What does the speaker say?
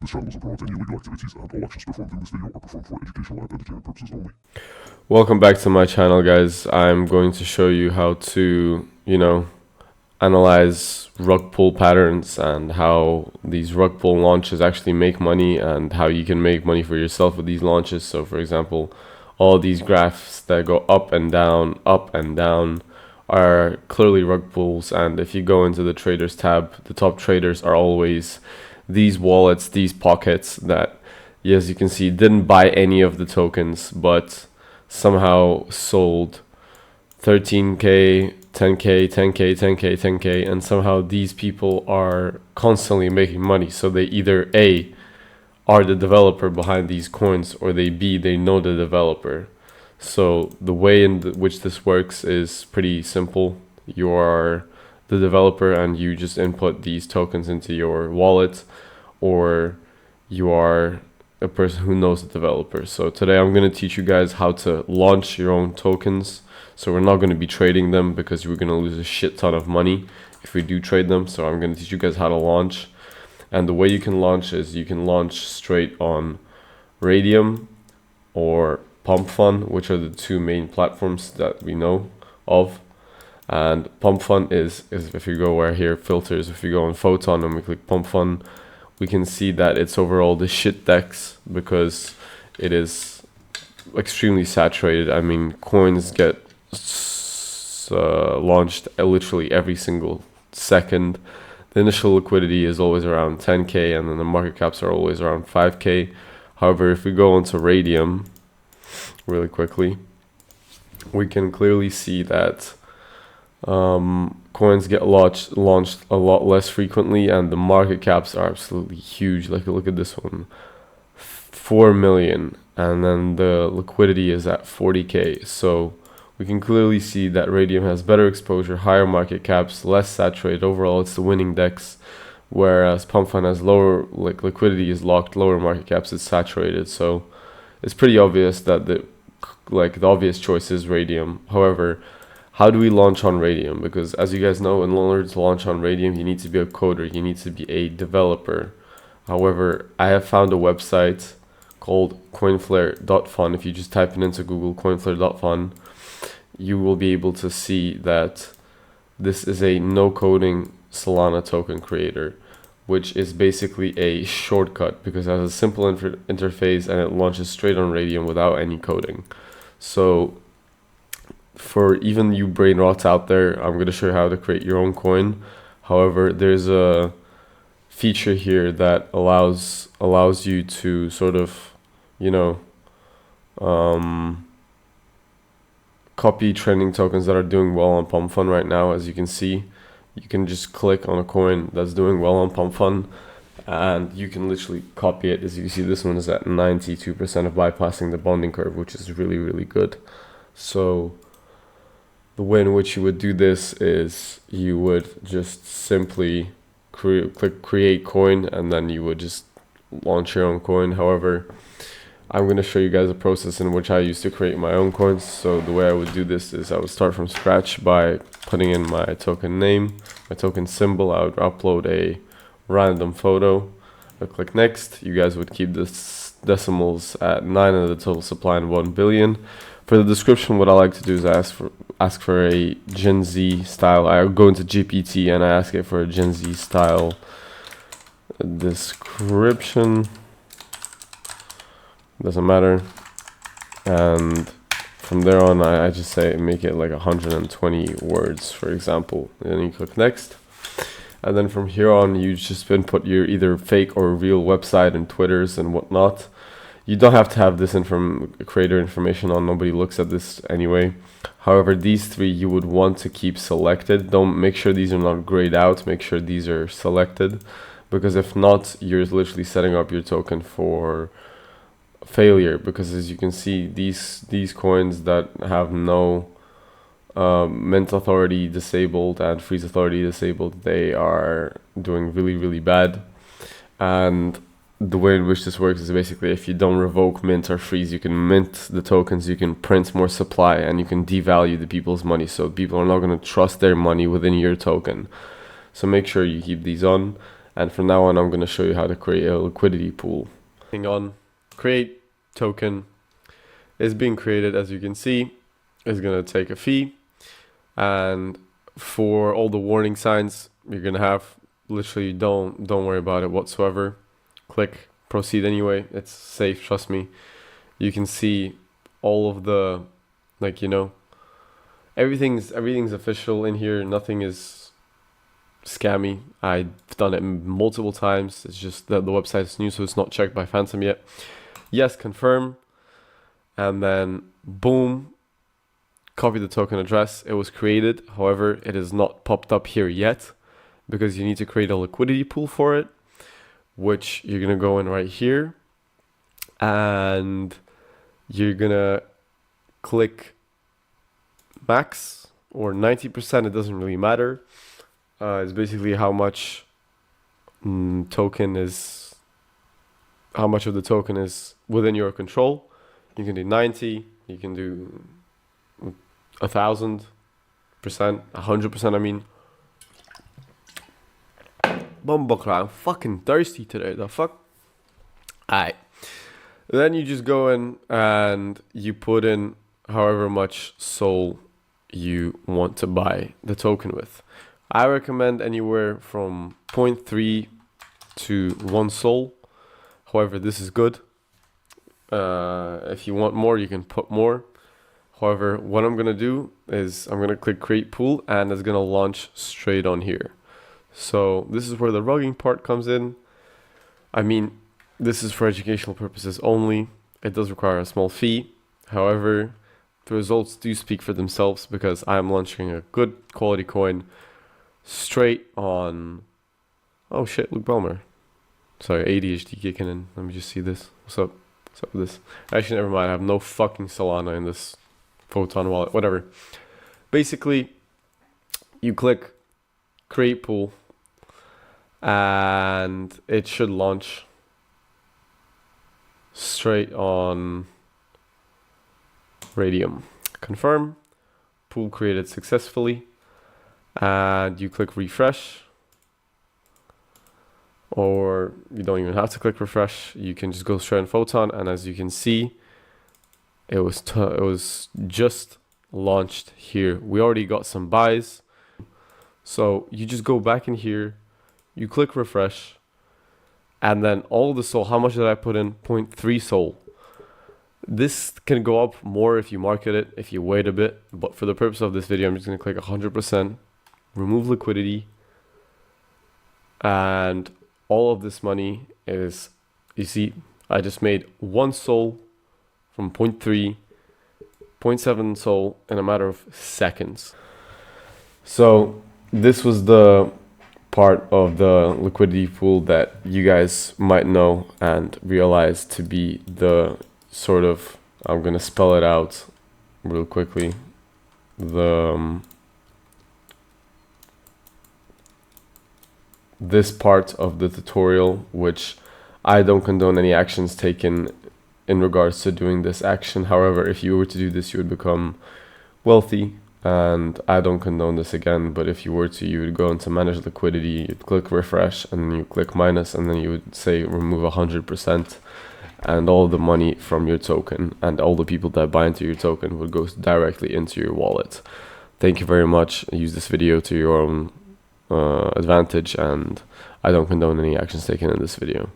This channel doesn't promote any illegal activities, and all actions performed in this video are performed for educational and entertainment purposes only. Welcome back to my channel, guys. I'm going to show you how to, analyze rug pull patterns and how these rug pull launches actually make money and how you can make money for yourself with these launches. So for example, all these graphs that go up and down are clearly rug pulls. And if you go into the traders tab, the top traders are always these wallets, these pockets that, as you can see, didn't buy any of the tokens, but somehow sold 13k, 10k, 10k, 10k, 10k, and somehow these people are constantly making money. So they either A, are the developer behind these coins, or they B, they know the developer. So the way in which this works is pretty simple. You are the developer and you just input these tokens into your wallet, or you are a person who knows the developer. So today I'm going to teach you guys how to launch your own tokens. So we're not going to be trading them because we're going to lose a shit ton of money if we do trade them. So I'm going to teach you guys how to launch. And the way you can launch is you can launch straight on Radium or Pump Fund, which are the two main platforms that we know of. And Pump Fund is if you go where here filters, if you go on Photon and we click Pump Fund, we can see that it's overall the shit dex because it is extremely saturated. I mean, coins get launched literally every single second. The initial liquidity is always around 10k and then the market caps are always around 5k. However, if we go onto Radium really quickly, we can clearly see that coins get launched a lot less frequently and the market caps are absolutely huge. Like, look at this one, 4 million, and then the liquidity is at 40k. So we can clearly see that Radium has better exposure, higher market caps, less saturated. Overall, it's the winning dex, whereas Pump Fund has lower, like, liquidity is locked, lower market caps, it's saturated. So it's pretty obvious that the obvious choice is Radium. However, how do we launch on Radium? Because as you guys know, in order to launch on Radium, you need to be a coder, you need to be a developer. However, I have found a website called coinflare.fun. If you just type it into Google, coinflare.fun, you will be able to see that this is a no coding Solana token creator, which is basically a shortcut because it has a simple interface and it launches straight on Radium without any coding. So for even you brain rots out there, I'm going to show you how to create your own coin. However, there's a feature here that allows you to sort of, copy trending tokens that are doing well on Pump Fund right now. As you can see, you can just click on a coin that's doing well on Pump Fund and you can literally copy it. As you see, this one is at 92% of bypassing the bonding curve, which is really, really good. So the way in which you would do this is you would just simply click create coin and then you would just launch your own coin. However, I'm going to show you guys a process in which I used to create my own coins. So the way I would do this is I would start from scratch by putting in my token name, my token symbol. I would upload a random photo. I click next. You guys would keep this decimals at 9 and the total supply in 1 billion. For the description, what I like to do is ask for a Gen Z style. I go into GPT and I ask it for a Gen Z style description. Doesn't matter. And from there on, I just say make it like 120 words, for example. And then you click next. And then from here on, you just input your either fake or real website and Twitters and whatnot. You don't have to have this creator information on. Nobody looks at this anyway. However, these three you would want to keep selected. Don't make sure these are not grayed out. Make sure these are selected, because if not, you're literally setting up your token for failure. Because as you can see, these coins that have no mint authority disabled and freeze authority disabled, they are doing really, really bad. And the way in which this works is basically if you don't revoke mint or freeze, you can mint the tokens, you can print more supply, and you can devalue the people's money. So people are not going to trust their money within your token. So make sure you keep these on. And from now on, I'm going to show you how to create a liquidity pool. Clicking on create token is being created. As you can see, it's going to take a fee. And for all the warning signs you're going to have, literally don't worry about it whatsoever. Click proceed anyway. It's safe, trust me. You can see all of the, like, you know, everything's official in here. Nothing is scammy. I've done it multiple times. It's just that the website is new, so it's not checked by Phantom yet. Yes, confirm, and then boom, copy the token address. It was created, however it is not popped up here yet because you need to create a liquidity pool for it, which you're gonna go in right here and you're gonna click max or 90%. It doesn't really matter. It's basically how much token is, how much of the token is within your control. You can do 90, you can do 1,000%, 100%. I mean, Bumbleclaw, I'm fucking thirsty today. The fuck. Alright. Then you just go in and you put in however much SOL you want to buy the token with. I recommend anywhere from 0.3 to 1 SOL. However, this is good. If you want more, you can put more. However, what I'm going to do is I'm going to click create pool and it's going to launch straight on here. So this is where the rugging part comes in. I mean, this is for educational purposes only. It does require a small fee. However, the results do speak for themselves because I'm launching a good quality coin straight on. Oh shit, Luke Belmer. Sorry, ADHD kicking in. Let me just see this. What's up? What's up with this? Actually, never mind. I have no fucking Solana in this Photon wallet. Whatever. Basically, you click create pool and it should launch straight on Radium. Confirm. Pool created successfully. And you click refresh. Or you don't even have to click refresh. You can just go straight on Photon. And as you can see, it was just launched here. We already got some buys. So you just go back in here. You click refresh. And then all the SOL, how much did I put in? 0.3 SOL. This can go up more if you market it, if you wait a bit. But for the purpose of this video, I'm just going to click 100%. Remove liquidity. And all of this money is, you see, I just made 1 SOL from 0.3, 0.7 SOL in a matter of seconds. So this was the part of the liquidity pool that you guys might know and realize to be the sort of, I'm gonna spell it out real quickly, this part of the tutorial, which I don't condone any actions taken in regards to doing this action. However, if you were to do this, you would become wealthy, and I don't condone this again. But if you were to, you would go into manage liquidity, you'd click refresh, and then you click minus, and then you would say remove 100%, and all the money from your token and all the people that buy into your token would go directly into your wallet. Thank you very much. Use this video to your own advantage, and I don't condone any actions taken in this video.